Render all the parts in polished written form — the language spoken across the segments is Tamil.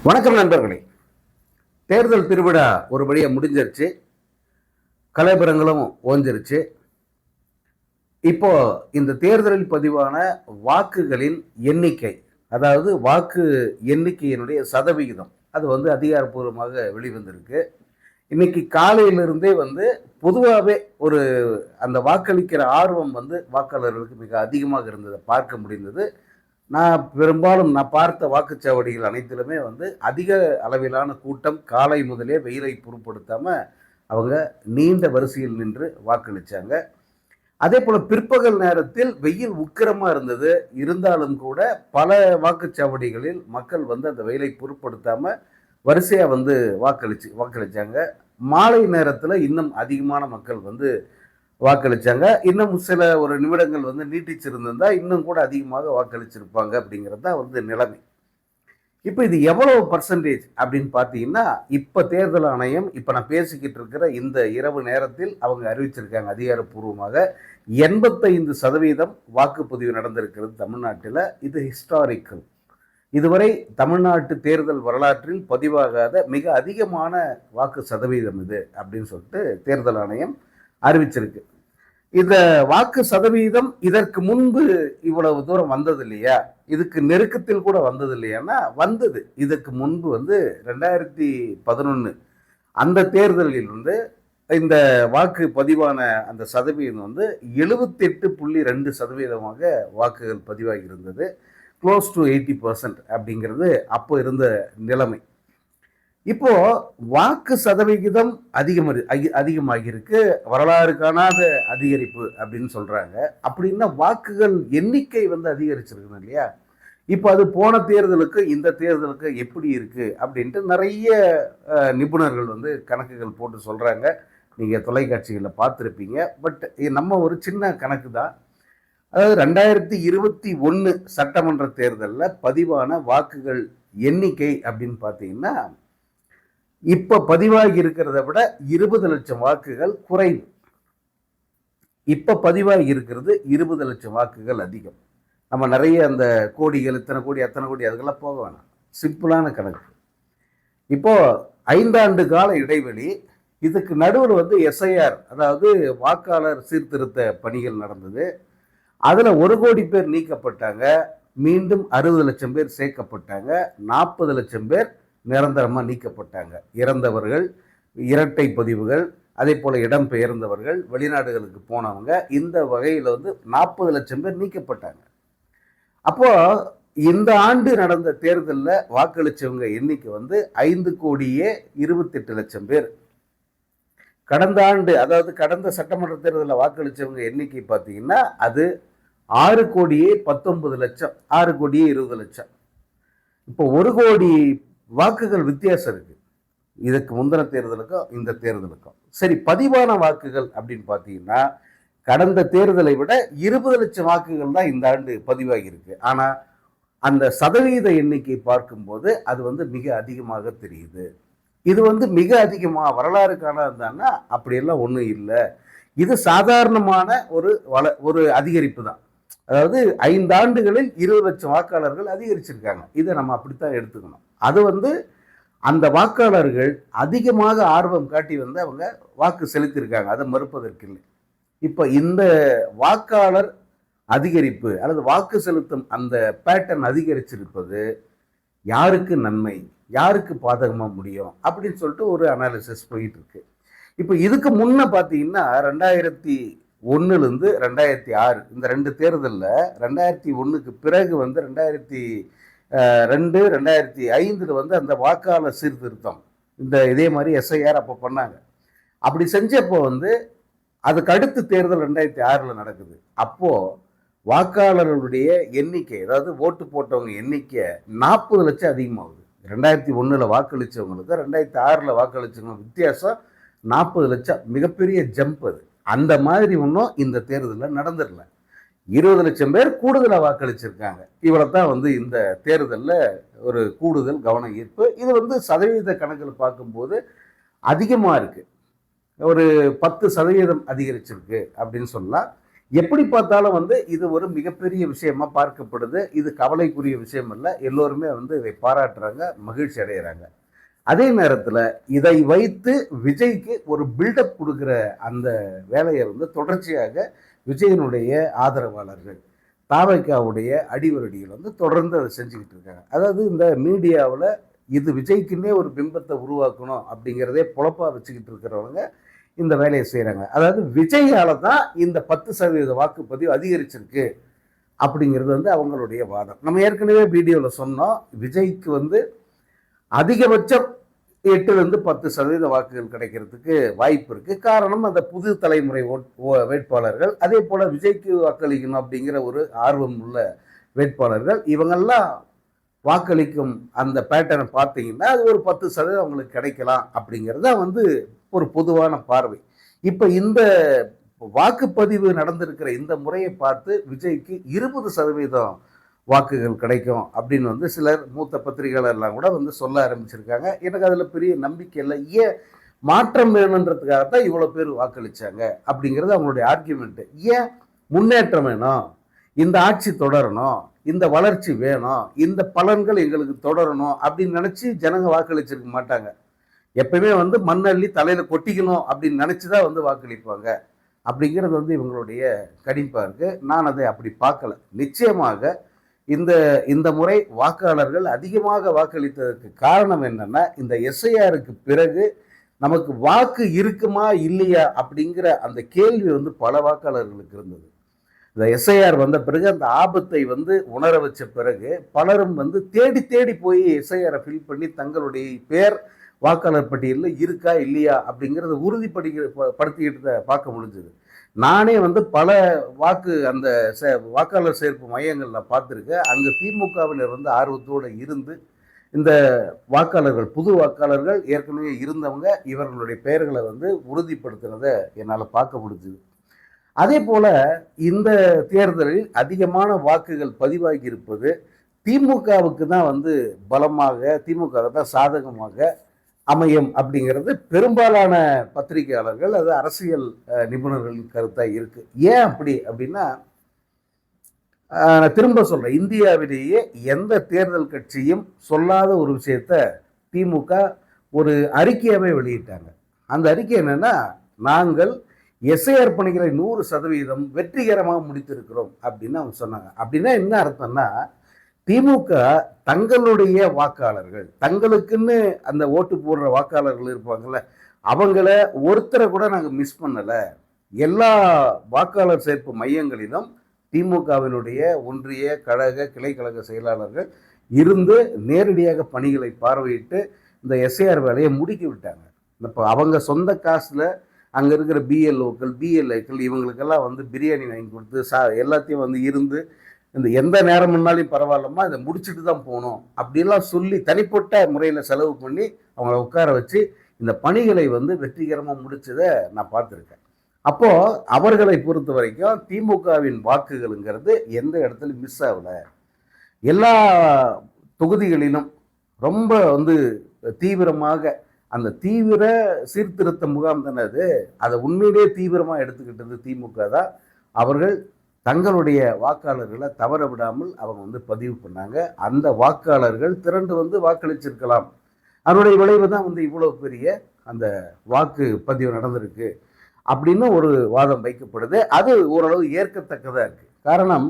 வணக்கம் நண்பர்களே. தேர்தல் திருவிழா ஒரு வழியாக முடிஞ்சிருச்சு. கலைபுரங்களும் ஓஞ்சிருச்சு. இப்போ இந்த தேர்தலில் பதிவான வாக்குகளின் எண்ணிக்கை, அதாவது வாக்கு எண்ணிக்கையினுடைய சதவிகிதம், அது அதிகாரப்பூர்வமாக வெளிவந்திருக்கு. இன்னைக்கு காலையிலிருந்தே பொதுவாகவே ஒரு அந்த வாக்களிக்கிற ஆர்வம் வாக்காளர்களுக்கு மிக அதிகமாக இருந்ததை பார்க்க முடிந்தது. நான் பார்த்த வாக்குச்சாவடிகள் அனைத்திலுமே அதிக அளவிலான கூட்டம். காலை முதலே வெயிலை பொருட்படுத்தாம அவங்க நீண்ட வரிசையில் நின்று வாக்களிச்சாங்க. அதே போல பிற்பகல் நேரத்தில் வெயில் உக்கிரமா இருந்தது. இருந்தாலும் கூட பல வாக்குச்சாவடிகளில் மக்கள் அந்த வெயிலை பொருட்படுத்தாம வரிசையா வாக்களிச்சாங்க. மாலை நேரத்தில் இன்னும் அதிகமான மக்கள் வாக்களிச்சாங்க. இன்னும் சில ஒரு நிமிடங்கள் நீட்டிச்சிருந்திருந்தா இன்னும் கூட அதிகமாக வாக்களிச்சிருப்பாங்க. அப்படிங்கிறது தான் நிலைமை. இப்போ இது எவ்வளவு பர்சன்டேஜ் அப்படின்னு பார்த்தீங்கன்னா, இப்போ தேர்தல் ஆணையம் இப்போ நான் பேசிக்கிட்டு இருக்கிற இந்த இரவு நேரத்தில் அவங்க அறிவிச்சிருக்காங்க அதிகாரப்பூர்வமாக 85% வாக்குப்பதிவு நடந்திருக்கிறது தமிழ்நாட்டில். இது ஹிஸ்டாரிக்கல். இதுவரை தமிழ்நாட்டு தேர்தல் வரலாற்றில் பதிவாகாத மிக அதிகமான வாக்கு சதவீதம் இது அப்படின்னு சொல்லிட்டு தேர்தல் ஆணையம் அறிவிச்சிருக்கு. இந்த வாக்கு சதவீதம் இதற்கு முன்பு இவ்வளவு தூரம் வந்தது இல்லையா, இதுக்கு நெருக்கத்தில் கூட வந்தது இல்லையானா வந்தது. இதற்கு முன்பு 2011 அந்த தேர்தலில் இந்த வாக்கு பதிவான அந்த சதவீதம் 78.2% வாக்குகள் பதிவாகி இருந்தது. க்ளோஸ் டு 80% அப்படிங்கிறது அப்போ இருந்த நிலைமை. இப்போ வாக்கு சதவிகிதம் அதிகமாகியிருக்கு. வரலாறு காணாத அதிகரிப்பு அப்படின்னு சொல்றாங்க. அப்படின்னா வாக்குகள் எண்ணிக்கை அதிகரிச்சிருக்கணும் இல்லையா? இப்போ அது போன தேர்தலுக்கு இந்த தேர்தலுக்கு எப்படி இருக்கு அப்படின்ட்டு நிறைய நிபுணர்கள் கணக்குகள் போட்டு சொல்றாங்க. நீங்க தொலைக்காட்சிகளில் பார்த்துருப்பீங்க. பட் நம்ம ஒரு சின்ன கணக்கு தான். அதாவது 2021 சட்டமன்ற தேர்தலில் பதிவான வாக்குகள் எண்ணிக்கை அப்படின்னு பார்த்தீங்கன்னா, இப்ப பதிவாகி இருக்கிறத விட 20 லட்சம் வாக்குகள் குறைவு. இப்ப பதிவாகி இருக்கிறது 20 லட்சம் வாக்குகள் அதிகம். நம்ம நிறைய அந்த கோடிகள், இத்தனை கோடி அத்தனை கோடி அதுக்கெல்லாம் போக வேணாம். சிம்பிளான கணக்கு. இப்போ 5 ஆண்டு கால இடைவெளி. இதுக்கு நடுவில் எஸ்ஐஆர், அதாவது வாக்காளர் சீர்திருத்த பணிகள் நடந்தது. அதுல 1 கோடி பேர் நீக்கப்பட்டாங்க. மீண்டும் 60 லட்சம் பேர் சேர்க்கப்பட்டாங்க. 40 லட்சம் பேர் நிரந்தரமாக நீக்கப்பட்டாங்க. இறந்தவர்கள், இரட்டை பதிவுகள், அதே போல் இடம்பெயர்ந்தவர்கள், வெளிநாடுகளுக்கு போனவங்க, இந்த வகையில் 40 லட்சம் பேர் நீக்கப்பட்டாங்க. அப்போ இந்த ஆண்டு நடந்த தேர்தலில் வாக்களித்தவங்க எண்ணிக்கை 5,28,00,000 பேர். கடந்த ஆண்டு, அதாவது கடந்த சட்டமன்ற தேர்தலில் வாக்களித்தவங்க எண்ணிக்கை பார்த்தீங்கன்னா அது 6,19,00,000, 6,20,00,000. இப்போ 1 கோடி வாக்குகள் வித்தியாசம் இருக்கு இதுக்கு முந்தின தேர்தலுக்கும் இந்த தேர்தலுக்கும். சரி, பதிவான வாக்குகள் அப்படின்னு பார்த்தீங்கன்னா கடந்த தேர்தலை விட 20 லட்சம் வாக்குகள் தான் இந்த ஆண்டு பதிவாகி இருக்கு. ஆனா அந்த சதவீத எண்ணிக்கை பார்க்கும்போது அது மிக அதிகமாக தெரியுது. இது மிக அதிகமா வரலாறு காணாதுன்னா அப்படியெல்லாம் ஒன்றும் இல்லை. இது சாதாரணமான ஒரு அதிகரிப்பு தான். அதாவது 5 ஆண்டுகளில் 20 லட்சம் வாக்காளர்கள் அதிகரிச்சிருக்காங்க. இதை நம்ம அப்படித்தான் எடுத்துக்கணும். அது அந்த வாக்காளர்கள் அதிகமாக ஆர்வம் காட்டி அவங்க வாக்கு செலுத்தியிருக்காங்க. அதை மறுப்பதற்கு இல்லை. இப்போ இந்த வாக்காளர் அதிகரிப்பு அல்லது வாக்கு செலுத்தும் அந்த பேட்டர்ன் அதிகரிச்சிருப்பது யாருக்கு நன்மை, யாருக்கு பாதகமாக முடியும் அப்படின்னு சொல்லிட்டு ஒரு அனாலிசிஸ் போயிட்டு இருக்கு. இப்போ இதுக்கு முன்ன பார்த்தீங்கன்னா 2001 2006 இந்த 2 தேர்தலில் 2001க்கு பிறகு 2002 2005 அந்த வாக்காளர் சீர்திருத்தம் இதே மாதிரி எஸ்ஐஆர் அப்போ பண்ணாங்க. அப்படி செஞ்சப்போ அதுக்கு அடுத்த தேர்தல் 2006 நடக்குது. அப்போ வாக்காளர்களுடைய எண்ணிக்கை, அதாவது ஓட்டு போட்டவங்க எண்ணிக்கை 40 லட்சம் அதிகமாகுது. 2001 வாக்களிச்சவங்களுக்கு 2006 வாக்களிச்சவங்க வித்தியாசம் 40 லட்சம். மிகப்பெரிய ஜம்ப் அது. அந்த மாதிரி ஒன்றும் இந்த தேர்தலில் நடந்துடல. 20 லட்சம் பேர் கூடுதலாக வாக்களிச்சிருக்காங்க. இவ்வளவுதான் இந்த தேர்தலில் ஒரு கூடுதல் கவன ஈர்ப்பு. இது சதவீத கணக்கில் பார்க்கும்போது அதிகமாக இருக்கு. ஒரு 10% அதிகரிச்சிருக்கு அப்படின்னு சொல்லலாம். எப்படி பார்த்தாலும் வந்து இது ஒரு மிகப்பெரிய விஷயமா பார்க்கப்படுது. இது கவலைக்குரிய விஷயம் இல்ல. எல்லோருமே வந்து இதை பாராட்டுறாங்க, மகிழ்ச்சி அடைகிறாங்க. அதே நேரத்துல இதை வைத்து விஜய்க்கு ஒரு பில்டப் கொடுக்கிற அந்த வேலையை வந்து தொடர்ச்சியாக விஜயனுடைய ஆதரவாளர்கள், தாவைக்காவுடைய அடிவருடிகள் வந்து தொடர்ந்து அதை செஞ்சுக்கிட்டு இருக்காங்க. அதாவது இந்த மீடியாவில் இது விஜய்க்குன்னே ஒரு பிம்பத்தை உருவாக்கணும் அப்படிங்கிறதே பொழப்பா வச்சுக்கிட்டு இருக்கிறவங்க இந்த வேலையை செய்கிறாங்க. அதாவது விஜயால தான் இந்த 10% வாக்குப்பதிவு அதிகரிச்சிருக்கு அப்படிங்கிறது வந்து அவங்களுடைய வாதம். நம்ம ஏற்கனவே வீடியோவில் சொன்னோம், விஜய்க்கு வந்து அதிகபட்சம் 8லிருந்து 10% வாக்குகள் கிடைக்கிறதுக்கு வாய்ப்பு இருக்கு. காரணம் அந்த புது தலைமுறை வேட்பாளர்கள், அதே போல விஜய்க்கு வாக்களிக்கணும் அப்படிங்கிற ஒரு ஆர்வம் உள்ள வேட்பாளர்கள், இவங்கெல்லாம் வாக்களிக்கும் அந்த பேட்டர்னை பார்த்தீங்கன்னா அது ஒரு 10% அவங்களுக்கு கிடைக்கலாம் அப்படிங்கிறது வந்து ஒரு பொதுவான பார்வை. இப்ப இந்த வாக்குப்பதிவு நடந்திருக்கிற இந்த முறையை பார்த்து விஜய்க்கு 20% வாக்குகள் கிடைக்கும் அப்படின்னு வந்து சிலர் மூத்த பத்திரிகையாளர்லாம் கூட வந்து சொல்ல ஆரம்பிச்சிருக்காங்க. எனக்கு அதுல பெரிய நம்பிக்கை இல்லை. ஏன் மாற்றம் வேணுன்றதுக்காகத்தான் இவ்வளவு பேர் வாக்களிச்சாங்க அப்படிங்கிறது அவங்களுடைய ஆர்கியூமெண்ட். ஏன் முன்னேற்றம் வேணும், இந்த ஆட்சி தொடரணும், இந்த வளர்ச்சி வேணும், இந்த பலன்கள் எங்களுக்கு தொடரணும் அப்படின்னு நினைச்சு ஜனங்க வாக்களிச்சிருக்க மாட்டாங்க. எப்பவுமே வந்து மண்ணள்ளி தலையில கொட்டிக்கணும் அப்படின்னு நினைச்சுதான் வந்து வாக்களிப்பாங்க. அப்படிங்கிறது வந்து இவங்களுடைய கணிப்பா இருக்கு. நான் அதை அப்படி பார்க்கல. நிச்சயமாக இந்த இந்த முறை வாக்காளர்கள் அதிகமாக வாக்களித்ததற்கு காரணம் என்னன்னா, இந்த எஸ்ஐஆருக்கு பிறகு நமக்கு வாக்கு இருக்குமா இல்லையா அப்படிங்கிற அந்த கேள்வி வந்து பல வாக்காளர்களுக்கு இருந்தது. இந்த எஸ்ஐஆர் வந்த பிறகு அந்த ஆபத்தை வந்து உணர வச்ச பிறகு பலரும் வந்து தேடி தேடி போய் எஸ்ஐஆரை ஃபில் பண்ணி தங்களுடைய பேர் வாக்காளர் பட்டியலில் இருக்கா இல்லையா அப்படிங்கிறத உறுதிப்படுத்திக்கிட்டு பார்க்க முடிஞ்சது. நானே வந்து பல அந்த வாக்காளர் சேர்ப்பு மையங்களில் பார்த்துருக்கேன். அங்கே திமுகவினர் வந்து ஆர்வத்தோடு இருந்து இந்த வாக்காளர்கள், புது வாக்காளர்கள் ஏற்கனவே இருந்தவங்க இவர்களுடைய பெயர்களை வந்து உறுதிப்படுத்துறத என்னால் பார்க்க முடிஞ்சுது. அதே போல இந்த தேர்தலில் அதிகமான வாக்குகள் பதிவாகி இருப்பது திமுகவுக்கு தான் வந்து பலமாக, திமுக தான் சாதகமாக அமையும் அப்படிங்கிறது பெரும்பாலான பத்திரிகையாளர்கள், அது அரசியல் நிபுணர்களின் கருத்தாக இருக்கு. ஏன் அப்படி அப்படின்னா, நான் திரும்ப சொல்றேன், இந்தியாவிலேயே எந்த தேர்தல் கட்சியும் சொல்லாத ஒரு விஷயத்த திமுக ஒரு அறிக்கையாவே வெளியிட்டாங்க. அந்த அறிக்கை என்னன்னா, நாங்கள் எஸ்ஐஆர் பணிகளை 100% வெற்றிகரமாக முடித்திருக்கிறோம் அப்படின்னு அவங்க சொன்னாங்க. அப்படின்னா என்ன அர்த்தம்னா, திமுக தங்களுடைய வாக்காளர்கள், தங்களுக்குன்னு அந்த ஓட்டு போடுற வாக்காளர்கள் இருப்பாங்கல்ல, அவங்கள ஒருத்தரை கூட நாங்கள் மிஸ் பண்ணல. எல்லா வாக்காளர் சேர்ப்பு மையங்களிலும் திமுகவினுடைய ஒன்றிய கழக கிளை கழக செயலாளர்கள் இருந்து நேரடியாக பணிகளை பார்வையிட்டு இந்த எஸ்ஐஆர் வேலையை முடுக்கி விட்டாங்க. இப்போ அவங்க சொந்த காசுல அங்கே இருக்கிற பிஎல்ஓக்கள், பிஎல்ஐக்கள் இவங்களுக்கெல்லாம் வந்து பிரியாணி வாங்கி கொடுத்து எல்லாத்தையும் வந்து இருந்து இந்த எந்த நேரம் முன்னாலும் பரவாயில்லம்மா இதை முடிச்சுட்டு தான் போகணும் அப்படிலாம் சொல்லி தனிப்பட்ட முறையில் செலவு பண்ணி அவங்கள உட்கார வச்சு இந்த பணிகளை வந்து வெற்றிகரமாக முடிச்சதை நான் பார்த்துருக்கேன். அப்போது அவர்களை பொறுத்த வரைக்கும் திமுகவின் வாக்குகள்ங்கிறது எந்த இடத்துலையும் மிஸ் ஆகலை. எல்லா தொகுதிகளிலும் ரொம்ப வந்து தீவிரமாக அந்த தீவிர சீர்திருத்த முகாம் தானே அது, அதை உண்மையிலேயே தீவிரமாக எடுத்துக்கிட்டது திமுக தான். அவர்கள் தங்களுடைய வாக்காளர்களை தவற விடாமல் அவங்க வந்து பதிவு பண்ணாங்க. அந்த வாக்காளர்கள் திரண்டு வந்து வாக்களிச்சிருக்கலாம். அதனுடைய விளைவு தான் வந்து இவ்வளவு பெரிய அந்த வாக்கு பதிவு நடந்திருக்கு அப்படின்னு ஒரு வாதம் வைக்கப்படுது. அது ஓரளவு ஏற்கத்தக்கதாக இருக்கு. காரணம்,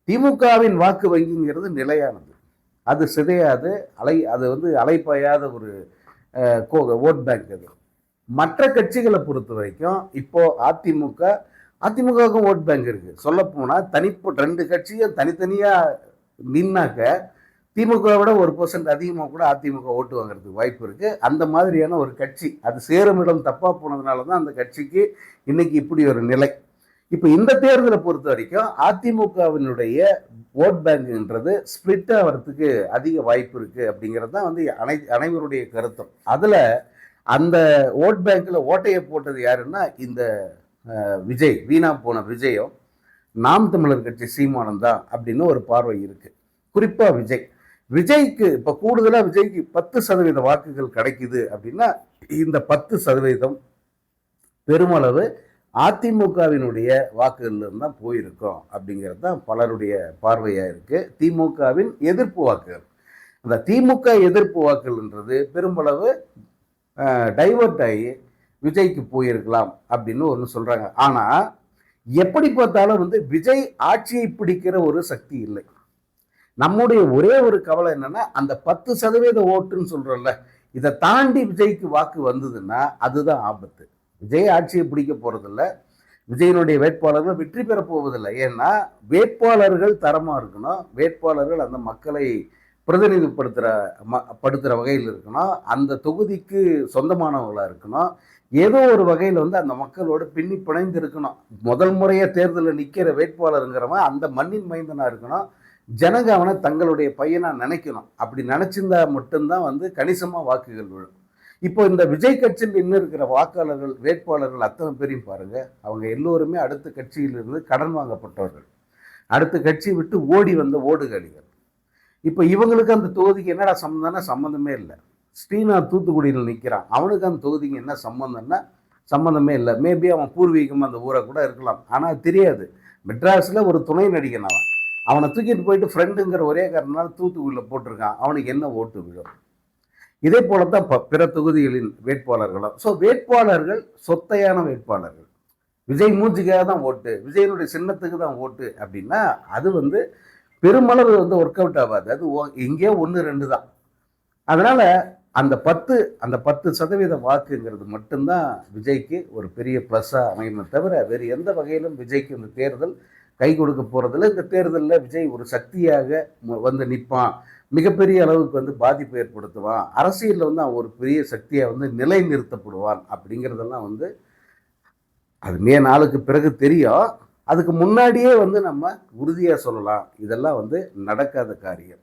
திமுகவின் வாக்கு வங்கிங்கிறது நிலையானது, அது சிதையாது, அது வந்து அலைப்பாயாத ஒரு ஓட் பேங்க். அது மற்ற கட்சிகளை பொறுத்த வரைக்கும் இப்போ அதிமுகவுக்கும் ஓட் பேங்க் இருக்கு. சொல்ல போனா ரெண்டு கட்சியும் தனித்தனியா நின்னாக்க திமுக விட 1% அதிகமாக கூட அதிமுக ஓட்டு வாங்குறதுக்கு வாய்ப்பு இருக்கு. அந்த மாதிரியான ஒரு கட்சி, அது சேரும் இடம் தப்பா போனதுனால தான் அந்த கட்சிக்கு இன்னைக்கு இப்படி ஒரு நிலை. இப்போ இந்த தேர்தலை பொறுத்த வரைக்கும் அதிமுகவினுடைய ஓட் பேங்க்ன்றது ஸ்பிளிட் ஆகிறதுக்கு அதிக வாய்ப்பு இருக்கு அப்படிங்கிறது தான் வந்து அனைவருடைய கருத்தும். அதுல அந்த ஓட் பேங்க்ல ஓட்டையை போட்டது யாருன்னா இந்த விஜய், வீணா போன விஜயம், நாம் தமிழர் கட்சி சீமானம் தான் அப்படின்னு ஒரு பார்வை இருக்கு. குறிப்பா விஜய்க்கு இப்ப கூடுதலா விஜய்க்கு 10% வாக்குகள் கிடைக்குது அப்படின்னா இந்த 10% பெருமளவு அதிமுகவினுடைய வாக்குகள்ல தான் போயிருக்கோம் அப்படிங்கிறது தான் பலருடைய பார்வையா இருக்கு. திமுகவின் எதிர்ப்பு வாக்குகள், அந்த திமுக எதிர்ப்பு வாக்குகள்ன்றது பெரும்பளவு டைவர்ட் ஆகி விஜய்க்கு போயிருக்கலாம் அப்படின்னு ஒன்று சொல்றாங்க. ஆனா எப்படி பார்த்தாலும் விஜய் ஆட்சியை பிடிக்கிற ஒரு சக்தி இல்லை. நம்முடைய ஒரே ஒரு கவலை என்னன்னா, அந்த 10% ஓட்டுன்னு சொல்றோம்ல, இதை தாண்டி விஜய்க்கு வாக்கு வந்ததுன்னா அதுதான் ஆபத்து. விஜய் ஆட்சியை பிடிக்க போறதில்ல, விஜயனுடைய வேட்பாளர்கள் வெற்றி பெற போவதில்லை. ஏன்னா வேட்பாளர்கள் தரமா இருக்கணும், வேட்பாளர்கள் அந்த மக்களை பிரதிநிதிப்படுத்துற வகையில் இருக்கணும், அந்த தொகுதிக்கு சொந்தமானவங்களா இருக்கணும், ஏதோ ஒரு வகையில் அந்த மக்களோட பின்னி பிணைந்து இருக்கணும். முதல் முறையா தேர்தலில் நிற்கிற வேட்பாளருங்கிறவன் அந்த மண்ணின் மைந்தனா இருக்கணும், ஜனங்க அவனை தங்களுடைய பையனா நினைக்கணும். அப்படி நினைச்சிருந்தா மட்டும்தான் கணிசமா வாக்குகள் விழும். இப்போ இந்த விஜய் கட்சியில் இன்னும் இருக்கிற வாக்காளர்கள் வேட்பாளர்கள் அத்தனை பேரையும் பாருங்க, அவங்க எல்லோருமே அடுத்த கட்சியிலிருந்து கடன் வாங்கப்பட்டவர்கள், அடுத்த கட்சியை விட்டு ஓடி வந்த ஓடுகாலிகள். இப்போ இவங்களுக்கு அந்த தொகுதிக்கு என்னடா சம்மந்தம்னா சம்மந்தமே இல்லை. ஸ்ரீநாத் தூத்துக்குடியில் நிற்கிறான், அவனுக்கு அந்த தொகுதிக்கு என்ன சம்மந்தம்னா சம்மந்தமே இல்லை. மேபி அவன் பூர்வீகம் அந்த ஊரை கூட இருக்கலாம், ஆனால் தெரியாது. மெட்ராஸில் ஒரு துணை நடிகன் அவனை தூக்கிட்டு போயிட்டு ஃப்ரெண்டுங்கிற ஒரே காரணத்தினால தூத்துக்குடியில் போட்டிருக்கான், அவனுக்கு என்ன ஓட்டு விழும்? இதே போலத்தான் பிற தொகுதிகளின் வேட்பாளர்களும். ஸோ வேட்பாளர்கள் சொத்தையான வேட்பாளர்கள், விஜய் மூஞ்சிக்காக தான் ஓட்டு, விஜயனுடைய சின்னத்துக்கு தான் ஓட்டு அப்படின்னா அது பெருமளவு ஒர்க் அவுட் ஆகாது. அது எங்கேயோ 1-2 தான். அதனால அந்த 10% வாக்குங்கிறது மட்டும்தான் விஜய்க்கு ஒரு பெரிய ப்ளஸ்ஸா அமையுமே தவிர வேறு எந்த வகையிலும் விஜய்க்கு இந்த தேர்தல் கை கொடுக்க போறதில்ல. இந்த தேர்தலில் விஜய் ஒரு சக்தியாக நிற்பான், மிகப்பெரிய அளவுக்கு பாதிப்பு ஏற்படுத்துவான், அரசியலில் அவன் ஒரு பெரிய சக்தியாக நிலை நிறுத்தப்படுவான் அப்படிங்கிறதெல்லாம் அது மே 4க்கு பிறகு தெரியும். அதுக்கு முன்னாடியே நம்ம உறுதியாக சொல்லலாம், இதெல்லாம் நடக்காத காரியம்.